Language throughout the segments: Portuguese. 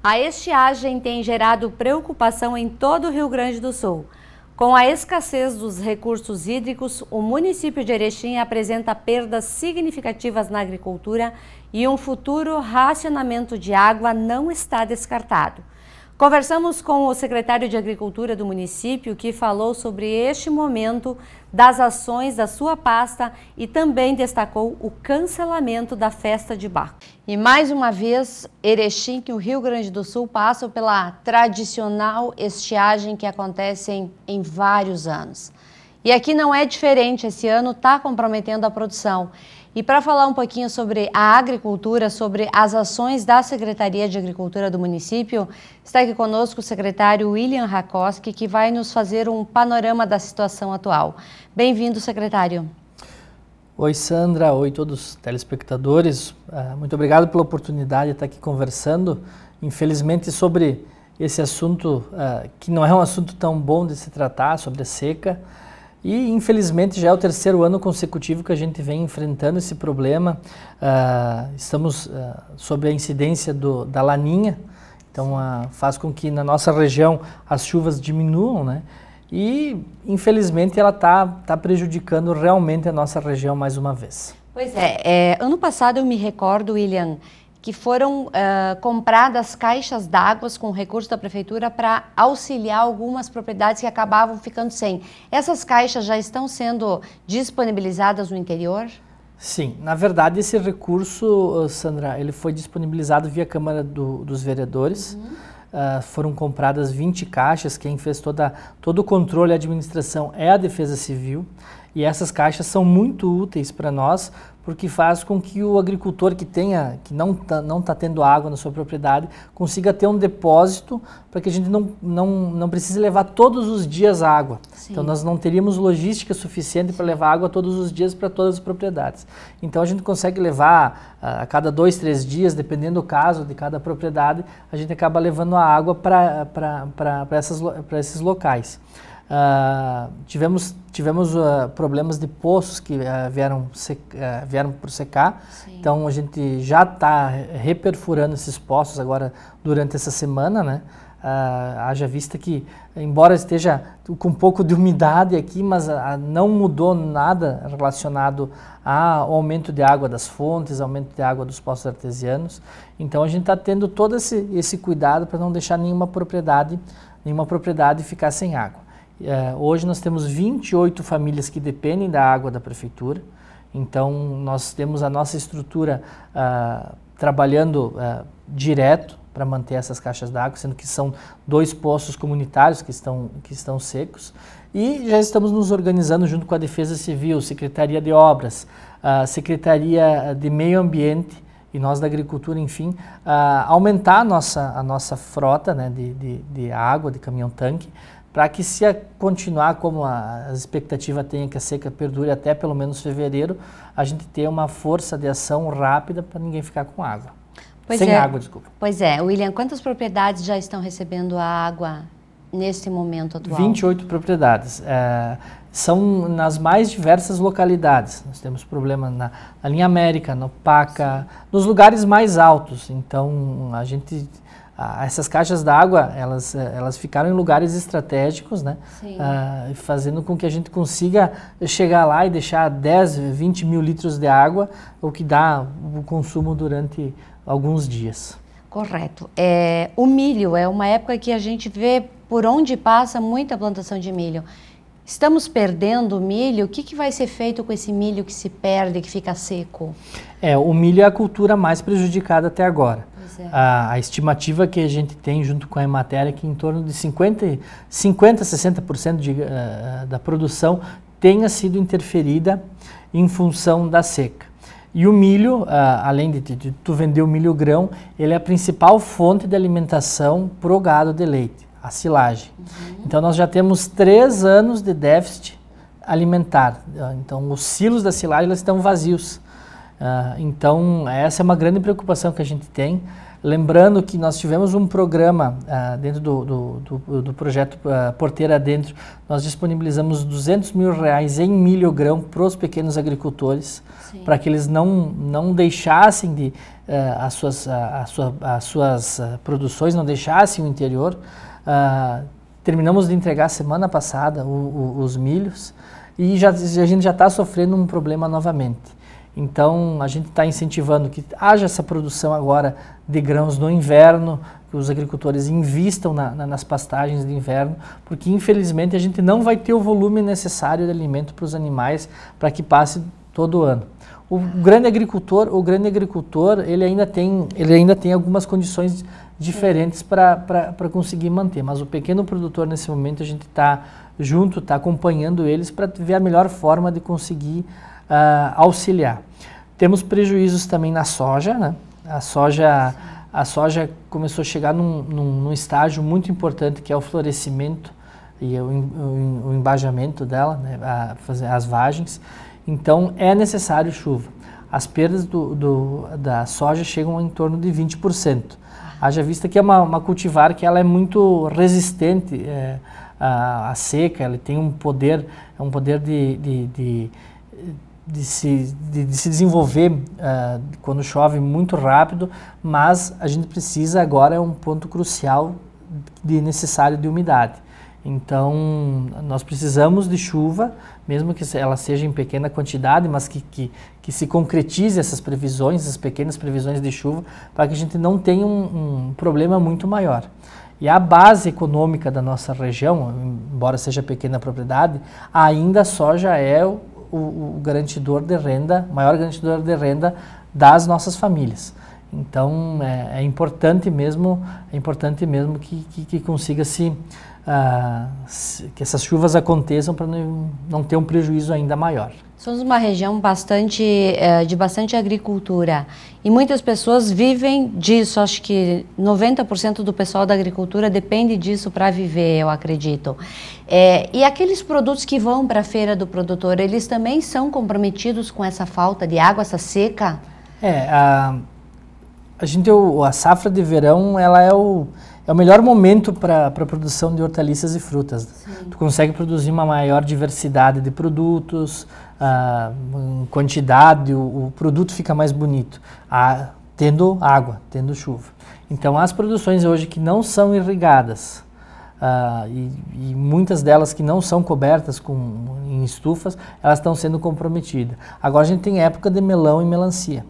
A estiagem tem gerado preocupação em todo o Rio Grande do Sul. Com a escassez dos recursos hídricos, o município de Erechim apresenta perdas significativas na agricultura e um futuro racionamento de água não está descartado. Conversamos com o secretário de Agricultura do município, que falou sobre este momento das ações da sua pasta e também destacou o cancelamento da festa de Baco. E mais uma vez, Erechim e o Rio Grande do Sul passam pela tradicional estiagem que acontece em vários anos. E aqui não é diferente, esse ano está comprometendo a produção. E para falar um pouquinho sobre a agricultura, sobre as ações da Secretaria de Agricultura do município, está aqui conosco o secretário William Rakoski, que vai nos fazer um panorama da situação atual. Bem-vindo, secretário. Oi, Sandra. Oi, todos os telespectadores. Muito obrigado pela oportunidade de estar aqui conversando. Infelizmente, sobre esse assunto, que não é um assunto tão bom de se tratar, sobre a seca. E, infelizmente, já é o terceiro ano consecutivo que a gente vem enfrentando esse problema. Estamos sob a incidência da Laninha, então faz com que na nossa região as chuvas diminuam, né? E, infelizmente, ela tá prejudicando realmente a nossa região mais uma vez. Pois é, ano passado eu me recordo, William, que foram compradas caixas d'água com recursos da prefeitura para auxiliar algumas propriedades que acabavam ficando sem. Essas caixas já estão sendo disponibilizadas no interior? Sim, na verdade esse recurso, Sandra, ele foi disponibilizado via Câmara dos Vereadores. Foram compradas 20 caixas, quem fez todo o controle e administração é a Defesa Civil. E essas caixas são muito úteis para nós, porque faz com que o agricultor que não está tendo água na sua propriedade consiga ter um depósito para que a gente não precise levar todos os dias água. Sim. Então nós não teríamos logística suficiente para levar água todos os dias para todas as propriedades. Então a gente consegue levar a cada 2, 3 dias, dependendo do caso de cada propriedade, a gente acaba levando a água para esses locais. Tivemos problemas de poços que vieram por secar. Sim. Então a gente já está reperfurando esses poços agora durante essa semana, né? Haja vista que, embora esteja com um pouco de umidade aqui, mas não mudou nada relacionado ao aumento de água das fontes, aumento de água dos poços artesianos. Então a gente está tendo todo esse cuidado para não deixar nenhuma propriedade ficar sem água. Hoje nós temos 28 famílias que dependem da água da prefeitura, então nós temos a nossa estrutura trabalhando direto para manter essas caixas d'água, sendo que são 2 poços comunitários que estão secos, e já estamos nos organizando junto com a Defesa Civil, Secretaria de Obras, Secretaria de Meio Ambiente e nós da Agricultura, enfim, aumentar a nossa frota, né, de água, de caminhão-tanque, para que, se continuar como a expectativa tem, que a seca perdure até pelo menos fevereiro, a gente tenha uma força de ação rápida para ninguém ficar com água. Sem água, desculpa. Pois é, William, quantas propriedades já estão recebendo a água nesse momento atual? 28 propriedades. São nas mais diversas localidades. Nós temos problema na linha América, no Paca, nos lugares mais altos. Então, essas caixas d'água, elas ficaram em lugares estratégicos, né? Fazendo com que a gente consiga chegar lá e deixar 10, 20 mil litros de água, o que dá o consumo durante alguns dias. Correto. O milho é uma época que a gente vê por onde passa muita plantação de milho. Estamos perdendo o milho? O que vai ser feito com esse milho que se perde, que fica seco? O milho é a cultura mais prejudicada até agora. A estimativa que a gente tem junto com a Emater é que em torno de 50 a 60% da produção tenha sido interferida em função da seca. E o milho, além de tu vender o milho grão, ele é a principal fonte de alimentação para o gado de leite, a silagem. Então nós já temos 3 anos de déficit alimentar. Então os silos da silagem eles estão vazios. Então essa é uma grande preocupação que a gente tem. Lembrando que nós tivemos um programa dentro do projeto Porteira Dentro, nós disponibilizamos R$200 mil em milho grão para os pequenos agricultores, para que eles não deixassem as suas produções, não deixassem o interior. Terminamos de entregar semana passada os milhos e a gente já está sofrendo um problema novamente. Então, a gente está incentivando que haja essa produção agora de grãos no inverno, que os agricultores invistam nas pastagens de inverno, porque infelizmente a gente não vai ter o volume necessário de alimento para os animais para que passe todo o ano. O grande agricultor, ele ainda tem algumas condições diferentes para conseguir manter, mas o pequeno produtor nesse momento a gente está junto, está acompanhando eles para ver a melhor forma de conseguir auxiliar. Temos prejuízos também na soja, né? A soja começou a chegar num estágio muito importante que é o florescimento e o embajamento dela, né? Fazer as vagens. Então é necessário chuva. As perdas da soja chegam em torno de 20%. Haja vista que é uma cultivar que ela é muito resistente à seca, ela tem um poder de se desenvolver quando chove muito rápido, mas a gente precisa agora, é um ponto crucial necessário de umidade. Então, nós precisamos de chuva, mesmo que ela seja em pequena quantidade, mas que se concretize essas previsões, essas pequenas previsões de chuva, para que a gente não tenha um problema muito maior. E a base econômica da nossa região, embora seja pequena propriedade, ainda a soja é o garantidor de renda, maior garantidor de renda das nossas famílias. Então é importante mesmo que consiga-se que essas chuvas aconteçam para não ter um prejuízo ainda maior. Somos uma região de bastante agricultura e muitas pessoas vivem disso. Acho que 90% do pessoal da agricultura depende disso para viver, eu acredito. E aqueles produtos que vão para a feira do produtor, eles também são comprometidos com essa falta de água, essa seca? A safra de verão, ela é o melhor momento para a produção de hortaliças e frutas. Sim. Tu consegue produzir uma maior diversidade de produtos, em quantidade, o produto fica mais bonito, tendo água, tendo chuva. Então, as produções hoje que não são irrigadas, e muitas delas que não são cobertas em estufas, elas estão sendo comprometidas. Agora a gente tem época de melão e melancia.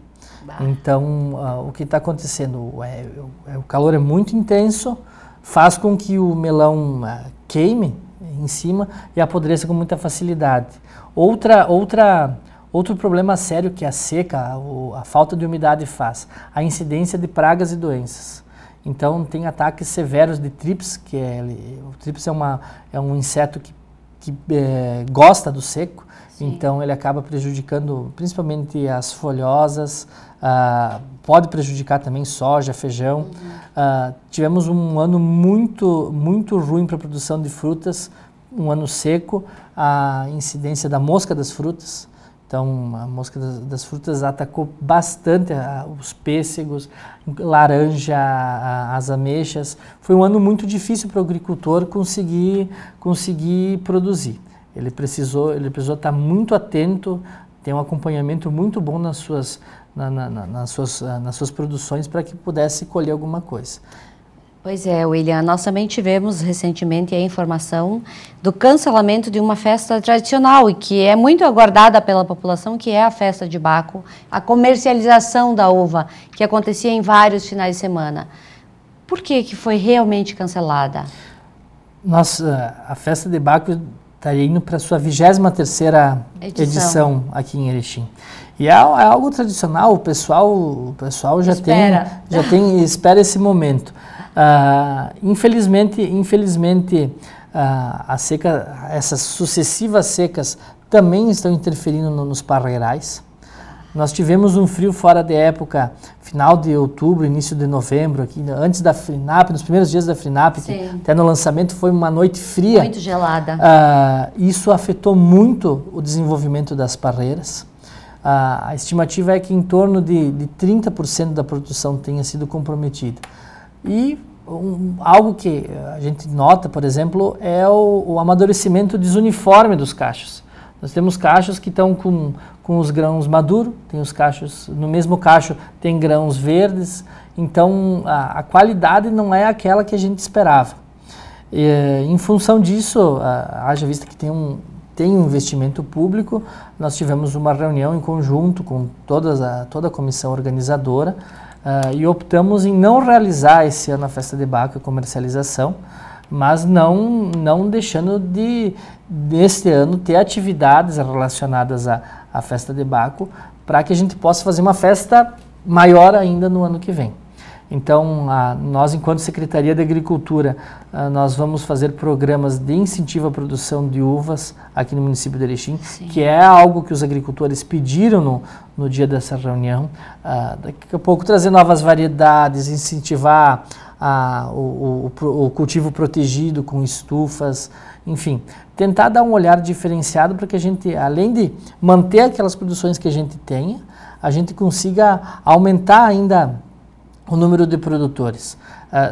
Então, o que está acontecendo? O calor é muito intenso, faz com que o melão queime em cima e apodreça com muita facilidade. Outro problema sério que a seca, a falta de umidade faz, a incidência de pragas e doenças. Então, tem ataques severos de trips, o trips é um inseto que gosta do seco. Sim. Então ele acaba prejudicando principalmente as folhosas, pode prejudicar também soja, feijão. Tivemos um ano muito ruim para a produção de frutas, um ano seco, a incidência da mosca das frutas. Então a mosca das frutas atacou bastante os pêssegos, laranja, as ameixas. Foi um ano muito difícil para o agricultor conseguir produzir. Ele precisou estar muito atento, ter um acompanhamento muito bom nas suas produções para que pudesse colher alguma coisa. Pois é, William, nós também tivemos recentemente a informação do cancelamento de uma festa tradicional e que é muito aguardada pela população, que é a festa de Baco, a comercialização da uva, que acontecia em vários finais de semana. Por que foi realmente cancelada? A festa de Baco estaria indo para a sua 23ª edição aqui em Erechim. E é algo tradicional, o pessoal já espera esse momento. Infelizmente a seca, essas sucessivas secas também estão interferindo nos parreirais. Nós tivemos um frio fora de época, final de outubro, início de novembro, aqui, antes da FRINAP, nos primeiros dias da FRINAP, que até no lançamento foi uma noite fria. Muito gelada. Isso afetou muito o desenvolvimento das parreiras. A estimativa é que em torno de 30% da produção tenha sido comprometida. E algo que a gente nota, por exemplo, é o amadurecimento desuniforme dos cachos. Nós temos cachos que estão com os grãos maduros, tem os cachos, no mesmo cacho tem grãos verdes, então a qualidade não é aquela que a gente esperava. Em função disso, haja vista que tem um investimento público, nós tivemos uma reunião em conjunto com toda a comissão organizadora e optamos em não realizar esse ano a Festa de Baco e comercialização, mas não deixando de, neste ano, ter atividades relacionadas à Festa de Baco, para que a gente possa fazer uma festa maior ainda no ano que vem. Então, nós, enquanto Secretaria de Agricultura, nós vamos fazer programas de incentivo à produção de uvas aqui no município de Erechim, Sim. que é algo que os agricultores pediram no dia dessa reunião. Daqui a pouco trazer novas variedades, incentivar o cultivo protegido com estufas, enfim, tentar dar um olhar diferenciado para que a gente, além de manter aquelas produções que a gente tenha, a gente consiga aumentar ainda o número de produtores.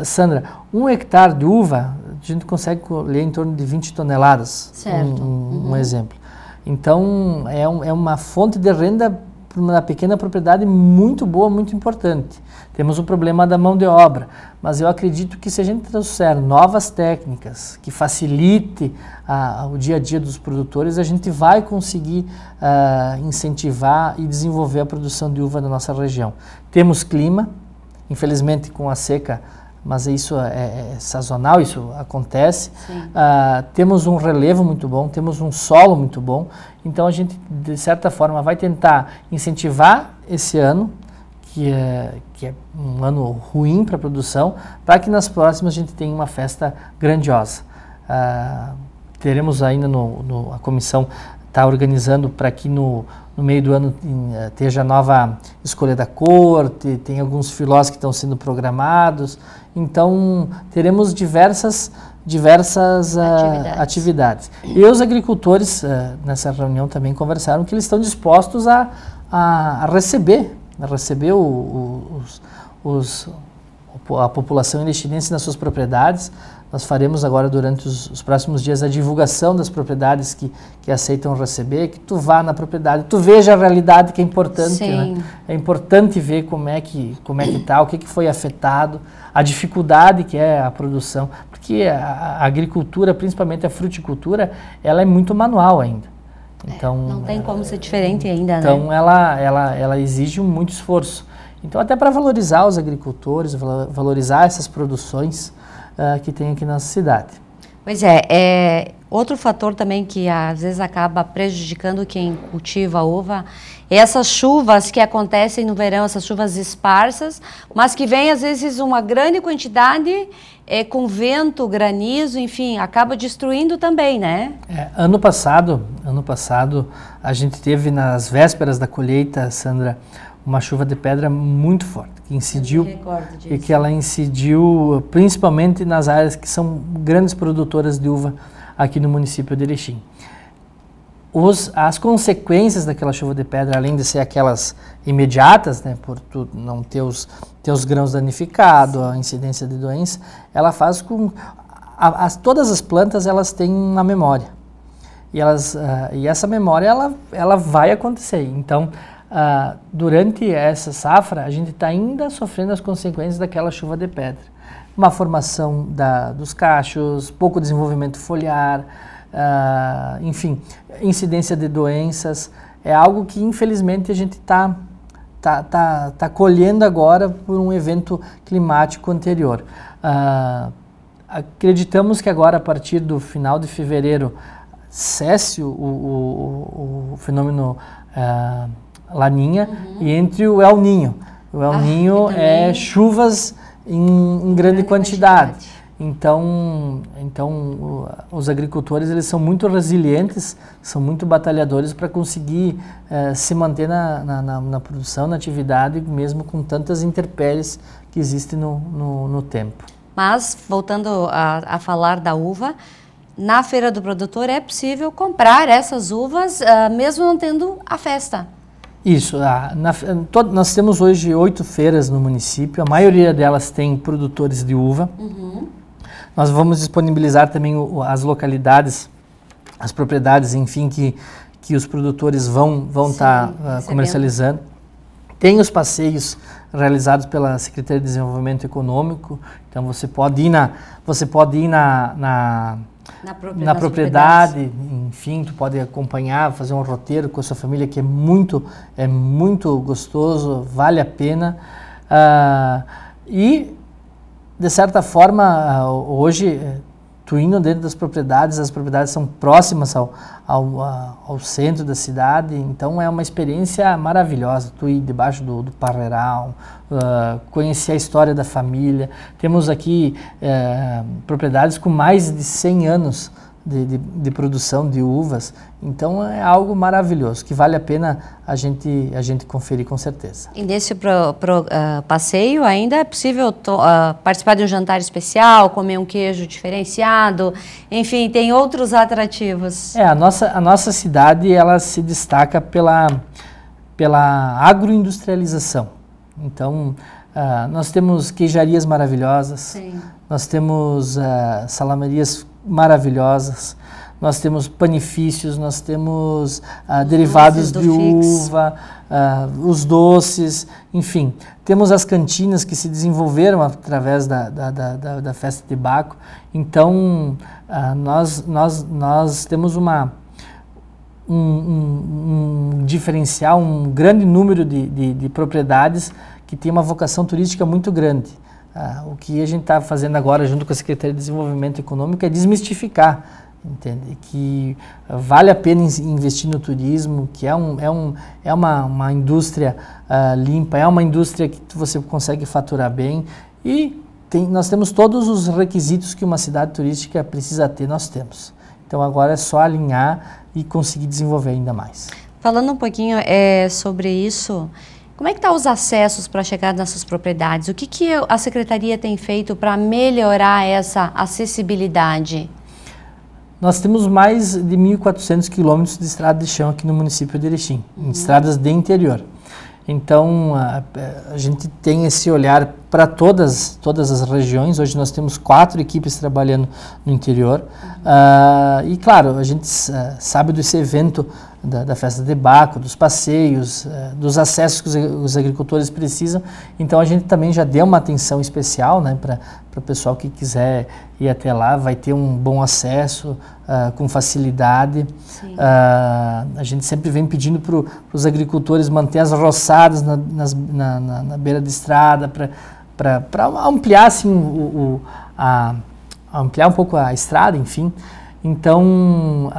Sandra, 1 hectare de uva, a gente consegue colher em torno de 20 toneladas, certo. Um exemplo. Então, é uma fonte de renda para uma pequena propriedade muito boa, muito importante. Temos o problema da mão de obra, mas eu acredito que se a gente trouxer novas técnicas que facilite o dia a dia dos produtores, a gente vai conseguir incentivar e desenvolver a produção de uva na nossa região. Temos clima, infelizmente com a seca, mas isso é sazonal, isso acontece. Temos um relevo muito bom, temos um solo muito bom, então a gente, de certa forma, vai tentar incentivar esse ano, que é um ano ruim para a produção, para que nas próximas a gente tenha uma festa grandiosa. Teremos ainda, a comissão está organizando para que no meio do ano esteja a nova escolha da cor, tem alguns filós que estão sendo programados, então teremos diversas atividades. E os agricultores nessa reunião também conversaram que eles estão dispostos a receber a população erechinense nas suas propriedades. Nós faremos agora, durante os próximos dias, a divulgação das propriedades que aceitam receber, que tu vá na propriedade, tu veja a realidade, que é importante, né? É importante ver como é que está, o que foi afetado, a dificuldade que é a produção, porque a agricultura, principalmente a fruticultura, ela é muito manual ainda. Então, não tem como ser diferente ainda, então, né? ela exige muito esforço. Então, até para valorizar os agricultores, valorizar essas produções que tem aqui na cidade. Pois é, outro fator também que às vezes acaba prejudicando quem cultiva a uva é essas chuvas que acontecem no verão, essas chuvas esparsas, mas que vem às vezes uma grande quantidade com vento, granizo, enfim, acaba destruindo também, né? Ano passado a gente teve nas vésperas da colheita, Sandra, uma chuva de pedra muito forte, que incidiu, e que ela incidiu principalmente nas áreas que são grandes produtoras de uva aqui no município de Erechim. As consequências daquela chuva de pedra, além de ser aquelas imediatas, né, por tu não ter os grãos danificados, a incidência de doença, ela faz com todas as plantas elas têm uma memória, e essa memória ela vai acontecer. Então, durante essa safra, a gente está ainda sofrendo as consequências daquela chuva de pedra. Uma formação dos cachos, pouco desenvolvimento foliar, enfim, incidência de doenças. É algo que, infelizmente, a gente está colhendo agora por um evento climático anterior. Acreditamos que agora, a partir do final de fevereiro, cesse o fenômeno Laninha, e entre o El Niño. O El Niño é chuvas em grande quantidade. Então os agricultores, eles são muito resilientes, são muito batalhadores para conseguir se manter na produção, na atividade, mesmo com tantas intempéries que existem no tempo. Mas, voltando a falar da uva, na Feira do Produtor é possível comprar essas uvas mesmo não tendo a festa. Isso, nós temos hoje 8 feiras no município, a maioria delas tem produtores de uva. Nós vamos disponibilizar também as localidades, as propriedades, enfim, que os produtores vão estar comercializando. Tem os passeios realizados pela Secretaria de Desenvolvimento Econômico, então você pode ir na propriedade, enfim, tu pode acompanhar, fazer um roteiro com a sua família, que é muito gostoso, vale a pena. E, de certa forma, hoje, tu indo dentro das propriedades, as propriedades são próximas ao centro da cidade, então é uma experiência maravilhosa, tu ir debaixo do parreiral, conhecer a história da família. Temos aqui propriedades com mais de 100 anos de produção de uvas, então é algo maravilhoso, que vale a pena a gente conferir com certeza. E nesse passeio ainda é possível participar de um jantar especial, comer um queijo diferenciado, enfim, tem outros atrativos. A nossa cidade, ela se destaca pela agroindustrialização, então nós temos queijarias maravilhosas. Sim. Nós temos salamerias maravilhosas, nós temos panifícios, nós temos derivados de uva, os doces, enfim. Temos as cantinas que se desenvolveram através da festa de Baco. Então, nós temos um diferencial, um grande número de propriedades que tem uma vocação turística muito grande. O que a gente está fazendo agora junto com a Secretaria de Desenvolvimento Econômico é desmistificar, entende? Que vale a pena investir no turismo, que é uma indústria limpa, é uma indústria que você consegue faturar bem e nós temos todos os requisitos que uma cidade turística precisa ter, nós temos. Então agora é só alinhar e conseguir desenvolver ainda mais. Falando um pouquinho sobre isso, como é que estão os acessos para chegar nessas propriedades? O que a Secretaria tem feito para melhorar essa acessibilidade? Nós temos mais de 1.400 quilômetros de estrada de chão aqui no município de Erechim, em estradas de interior. Então, a gente tem esse olhar para todas as regiões. Hoje nós temos 4 equipes trabalhando no interior. E, claro, a gente sabe desse evento da festa de Baco, dos passeios, dos acessos que os agricultores precisam. Então, a gente também já deu uma atenção especial, né, para o pessoal que quiser ir até lá. Vai ter um bom acesso, com facilidade. A gente sempre vem pedindo para os agricultores manter as roçadas na beira da estrada, para ampliar, assim, ampliar um pouco a estrada, enfim. Então,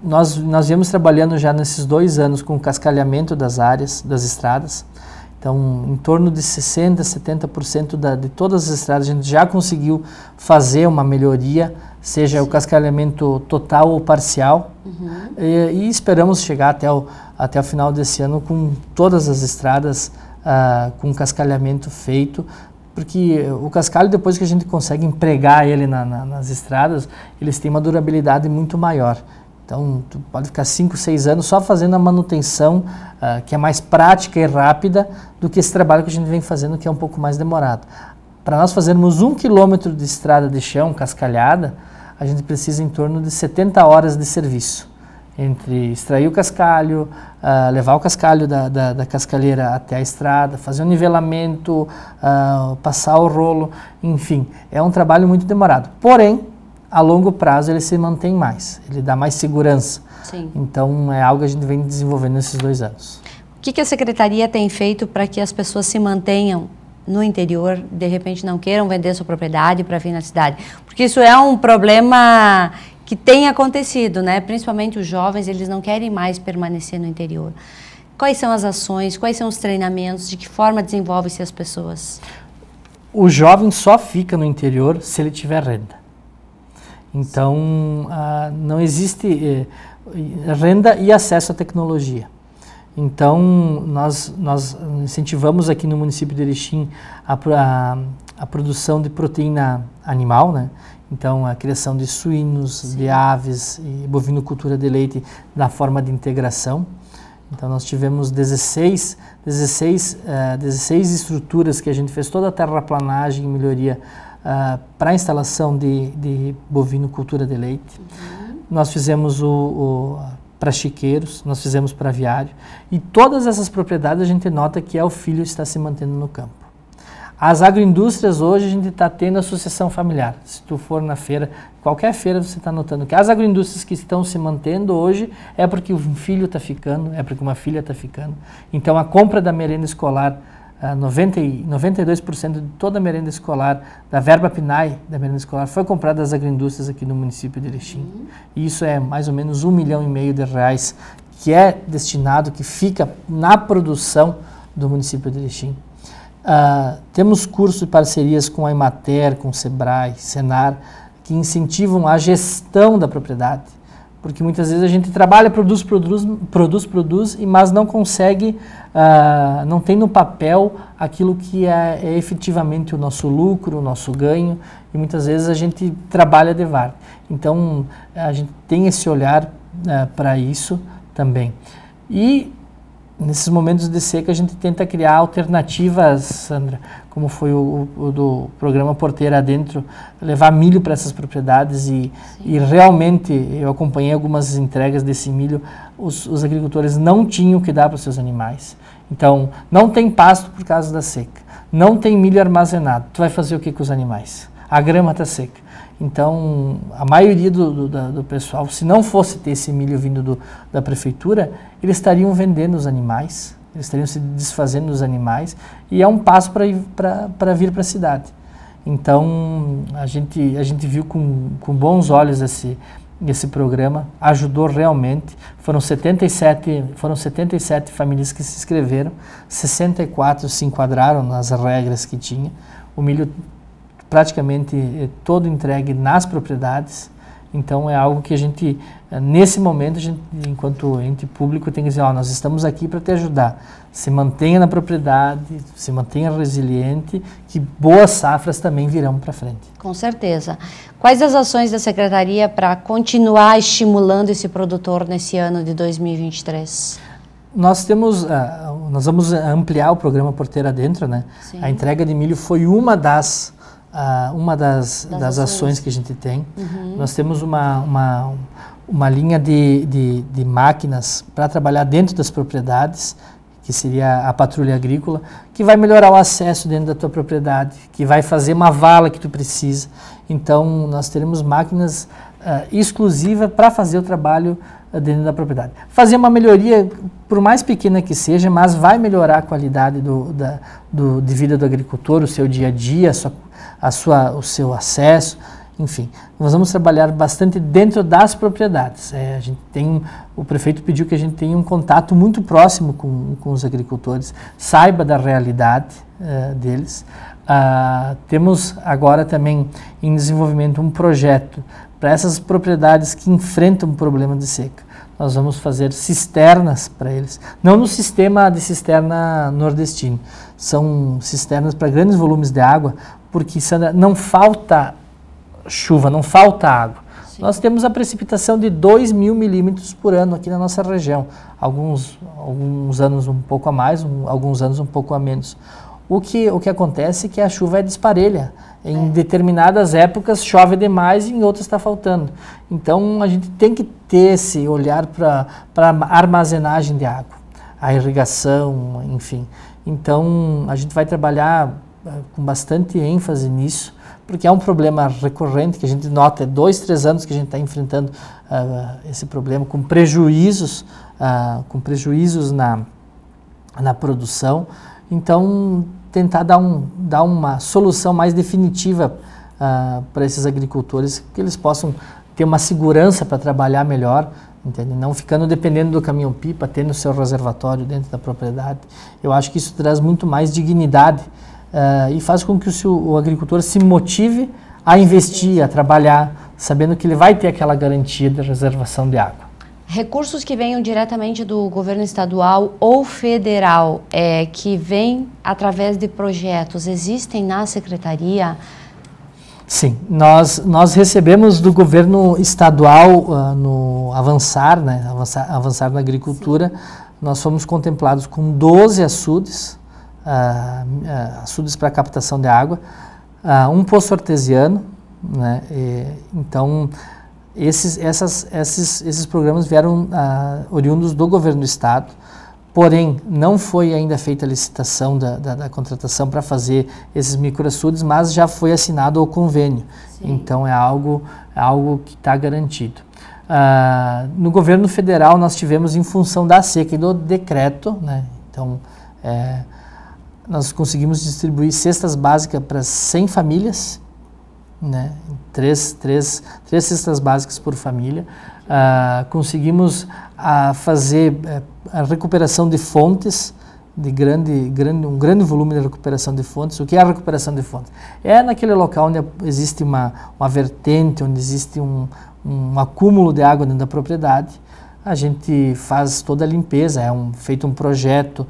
nós viemos trabalhando já nesses 2 anos com o cascalhamento das áreas, das estradas. Então, em torno de 60%, 70% de todas as estradas a gente já conseguiu fazer uma melhoria, seja o cascalhamento total ou parcial. E esperamos chegar até o final desse ano com todas as estradas com cascalhamento feito, porque o cascalho, depois que a gente consegue empregar ele nas estradas, eles têm uma durabilidade muito maior. Então, tu pode ficar 5, 6 anos só fazendo a manutenção, que é mais prática e rápida do que esse trabalho que a gente vem fazendo, que é um pouco mais demorado. Para nós fazermos 1 quilômetro de estrada de chão cascalhada, a gente precisa em torno de 70 horas de serviço, entre extrair o cascalho, levar o cascalho da cascalheira até a estrada, fazer um nivelamento, passar o rolo, enfim, é um trabalho muito demorado. Porém, a longo prazo ele se mantém mais, ele dá mais segurança. Sim. Então é algo que a gente vem desenvolvendo nesses 2 anos. O que a Secretaria tem feito para que as pessoas se mantenham no interior, de repente não queiram vender sua propriedade para vir na cidade? Porque isso é um problema que tem acontecido, né? Principalmente os jovens, eles não querem mais permanecer no interior. Quais são as ações, quais são os treinamentos, de que forma desenvolvem-se as pessoas? O jovem só fica no interior se ele tiver renda. Então, não existe renda e acesso à tecnologia. Então, nós incentivamos aqui no município de Erechim a produção de proteína animal, né? Então, a criação de suínos, de aves e bovinocultura de leite na forma de integração. Então, nós tivemos 16 estruturas que a gente fez toda a terraplanagem e melhoria para a instalação de bovinocultura de leite. Nós fizemos para chiqueiros, nós fizemos para aviário, e todas essas propriedades a gente nota que o filho está se mantendo no campo. As agroindústrias hoje a gente está tendo associação familiar. Se tu for na feira, qualquer feira você está notando que as agroindústrias que estão se mantendo hoje é porque um filho está ficando, é porque uma filha está ficando. Então a compra da merenda escolar, 92% de toda a merenda escolar, da verba PNAE da merenda escolar, foi comprada das agroindústrias aqui no município de Erechim. E isso é mais ou menos R$1,5 milhão que é destinado, que fica na produção do município de Erechim. Temos cursos de parcerias com a Emater, com o Sebrae, Senar, que incentivam a gestão da propriedade, porque muitas vezes a gente trabalha, produz, mas não consegue, não tem no papel aquilo que é efetivamente o nosso lucro, o nosso ganho, e muitas vezes a gente trabalha de VAR. Então, a gente tem esse olhar para isso também. E nesses momentos de seca a gente tenta criar alternativas, Sandra, como foi o do programa Porteira Adentro, levar milho para essas propriedades e realmente eu acompanhei algumas entregas desse milho, os agricultores não tinham o que dar para os seus animais. Então, não tem pasto por causa da seca, não tem milho armazenado, tu vai fazer o que com os animais? A grama está seca. Então, a maioria do pessoal, se não fosse ter esse milho vindo da prefeitura, eles estariam vendendo os animais, eles estariam se desfazendo dos animais, e é um passo para vir para a cidade. Então, a gente viu com bons olhos esse programa, ajudou realmente. Foram 77 famílias que se inscreveram, 64 se enquadraram nas regras que tinha. O milho praticamente todo entregue nas propriedades, então é algo que a gente, nesse momento, a gente, enquanto ente público, tem que dizer, nós estamos aqui para te ajudar, se mantenha na propriedade, se mantenha resiliente, que boas safras também virão para frente. Com certeza. Quais as ações da Secretaria para continuar estimulando esse produtor nesse ano de 2023? Nós vamos ampliar o programa Porteira Adentro, né? Sim. A entrega de milho foi uma das ações que a gente tem. Nós temos uma linha de máquinas para trabalhar dentro das propriedades, que seria a patrulha agrícola, que vai melhorar o acesso dentro da tua propriedade, que vai fazer uma vala que tu precisa. Então, nós teremos máquinas exclusivas para fazer o trabalho dentro da propriedade. Fazer uma melhoria, por mais pequena que seja, mas vai melhorar a qualidade de vida do agricultor, o seu dia a dia, o seu acesso, enfim. Nós vamos trabalhar bastante dentro das propriedades. O prefeito pediu que a gente tenha um contato muito próximo com os agricultores, saiba da realidade deles. Temos agora também em desenvolvimento um projeto para essas propriedades que enfrentam um problema de seca. Nós vamos fazer cisternas para eles, não no sistema de cisterna nordestino, são cisternas para grandes volumes de água, porque, Sandra, não falta chuva, não falta água. Sim. Nós temos a precipitação de 2.000 milímetros por ano aqui na nossa região, alguns anos um pouco a mais, alguns anos um pouco a menos. O que acontece é que a chuva é disparelha. Em determinadas épocas chove demais e em outras está faltando. Então a gente tem que ter esse olhar para armazenagem de água, a irrigação, enfim. Então a gente vai trabalhar com bastante ênfase nisso, porque é um problema recorrente que a gente nota, 2, 3 anos que a gente está enfrentando esse problema, com prejuízos na produção. Então, tentar dar uma solução mais definitiva para esses agricultores, que eles possam ter uma segurança para trabalhar melhor, entende? Não ficando dependendo do caminhão-pipa, tendo o seu reservatório dentro da propriedade. Eu acho que isso traz muito mais dignidade e faz com que o agricultor se motive a investir, a trabalhar, sabendo que ele vai ter aquela garantia de reservação de água. Recursos que venham diretamente do governo estadual ou federal, que vêm através de projetos, existem na secretaria? Sim, nós recebemos do governo estadual no Avançar, né, Avançar na Agricultura. Sim. Nós fomos contemplados com 12 açudes, açudes para captação de água, um poço artesiano, né, então Esses programas vieram oriundos do governo do estado, porém não foi ainda feita a licitação da contratação para fazer esses microaçudes, mas já foi assinado o convênio. Sim. Então é algo que está garantido. No governo federal nós tivemos, em função da seca e do decreto, né, então nós conseguimos distribuir cestas básicas para 100 famílias, né, três cestas básicas por família. Conseguimos fazer a recuperação de fontes, um grande volume de recuperação de fontes. O que é a recuperação de fontes? É naquele local onde existe uma vertente, onde existe um acúmulo de água dentro da propriedade. A gente faz toda a limpeza, feito um projeto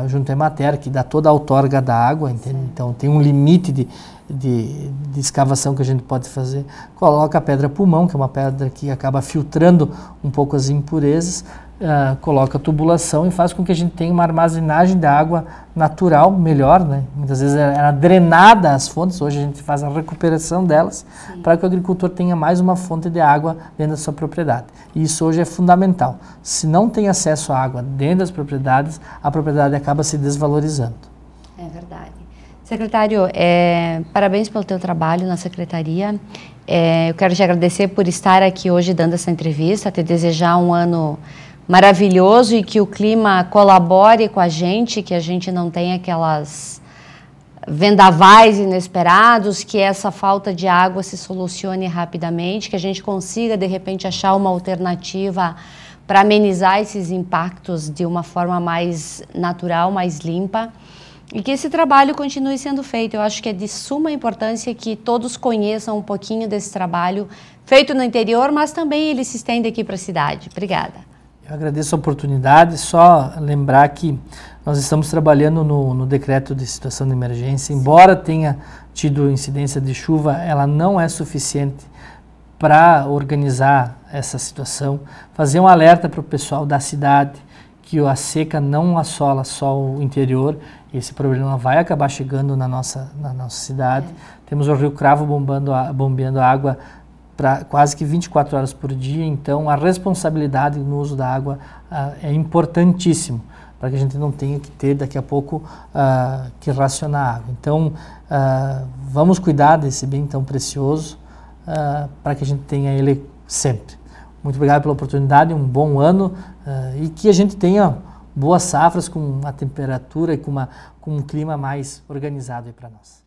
junto à Emater, que dá toda a outorga da água, entende? Então tem um limite de escavação que a gente pode fazer. Coloca a pedra pulmão, que é uma pedra que acaba filtrando um pouco as impurezas, coloca a tubulação e faz com que a gente tenha uma armazenagem da água natural, melhor, né? Muitas vezes era drenada as fontes, hoje a gente faz a recuperação delas, para que o agricultor tenha mais uma fonte de água dentro da sua propriedade. E isso hoje é fundamental. Se não tem acesso à água dentro das propriedades, a propriedade acaba se desvalorizando. É verdade. Secretário, parabéns pelo teu trabalho na secretaria. Eu quero te agradecer por estar aqui hoje dando essa entrevista, te desejar um ano maravilhoso e que o clima colabore com a gente, que a gente não tenha aquelas vendavais inesperados, que essa falta de água se solucione rapidamente, que a gente consiga, de repente, achar uma alternativa para amenizar esses impactos de uma forma mais natural, mais limpa, e que esse trabalho continue sendo feito. Eu acho que é de suma importância que todos conheçam um pouquinho desse trabalho feito no interior, mas também ele se estende aqui para a cidade. Obrigada. Eu agradeço a oportunidade, só lembrar que nós estamos trabalhando no decreto de situação de emergência. Embora tenha tido incidência de chuva, ela não é suficiente para organizar essa situação. Fazer um alerta para o pessoal da cidade que a seca não assola só o interior, esse problema vai acabar chegando na nossa cidade. Temos o Rio Cravo bombeando água para quase que 24 horas por dia, então a responsabilidade no uso da água é importantíssimo, para que a gente não tenha que ter daqui a pouco que racionar água. Então vamos cuidar desse bem tão precioso para que a gente tenha ele sempre. Muito obrigado pela oportunidade, um bom ano e que a gente tenha boas safras com uma temperatura e com um clima mais organizado para nós.